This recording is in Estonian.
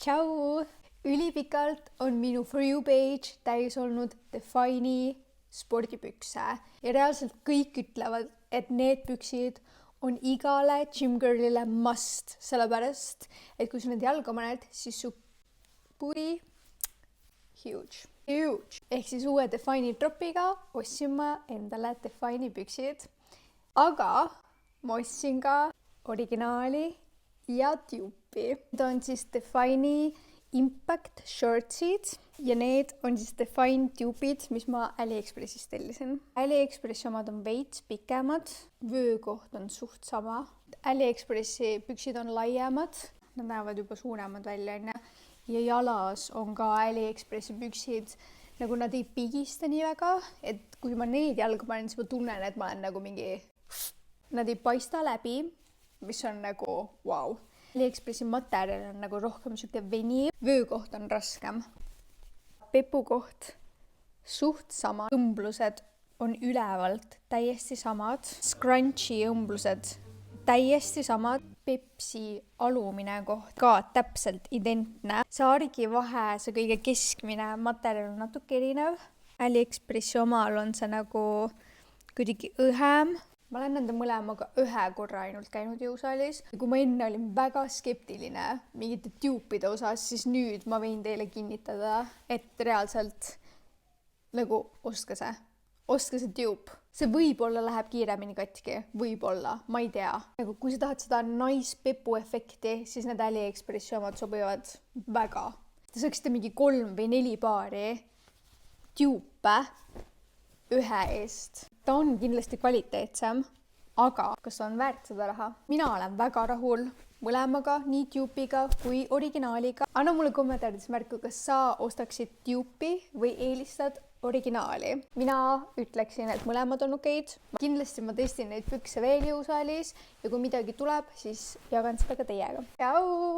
Tšau! Ülipikalt on minu For You page täis olnud Define'i spordipükse ja reaalselt kõik ütlevad, et need püksid on igale gymgirlile must, sellepärast, et kui sa need jalga paned, siis su booty huge. Ehk siis uue Define'i dropiga ostsin ma endale Define'i püksid, aga ma ostsin ka originaali ja tube'i. Need on siis Define'i Impact Shortsid ja need on siis Define tube'id, mis ma AliExpressist tellisin. AliExpressi omad on veits pikemad, vöökoht on suht sama. AliExpressi püksid on laiemad, nad näevad juba suuremad välja, ja jalas on ka AliExpressi püksid, nagu nad ei pigista nii väga, et kui ma need jalga panen, siis ma tunnen, et ma olen nagu mingi... Nad ei paista läbi, mis on nagu wow. AliExpressi materjal on nagu rohkem siuke veni, vöökoht on raskem. Pepukoht suht sama, õmblused on ülevalt täiesti samad, scrunchi õmblused täiesti samad, Pepsi alumine koht ka täpselt identne. Saargi vahe, see kõige keskmine materjal on natuke erinev. AliExpressi omal on see nagu kuidagi õhem. Ma olen nende mõlemaga ühe korra ainult käinud jõusaalis. Kui ma enne olin väga skeptiline mingite tube'ide osas, siis nüüd ma võin teile kinnitada, et reaalselt nagu ostke see tube. See võib-olla läheb kiiremini katki, võib-olla, ma ei tea. Nagu kui sa tahad seda nice pepu efekti, siis need AliExpressi omad sobivad väga. Te saaksite mingi 3 või 4 paari tube'e ühe eest. Ta on kindlasti kvaliteetsem, aga kas on väärt seda raha? Mina olen väga rahul mõlemaga, nii tube'iga kui originaaliga. Anna mulle kommentaarides märku, kas sa ostaksid tube'i või eelistad originaali. Mina ütleksin, et mõlemad on okeid. Kindlasti ma testin neid pükse veel jõusaalis ja kui midagi tuleb, siis jagan seda ka teiega. Tšau!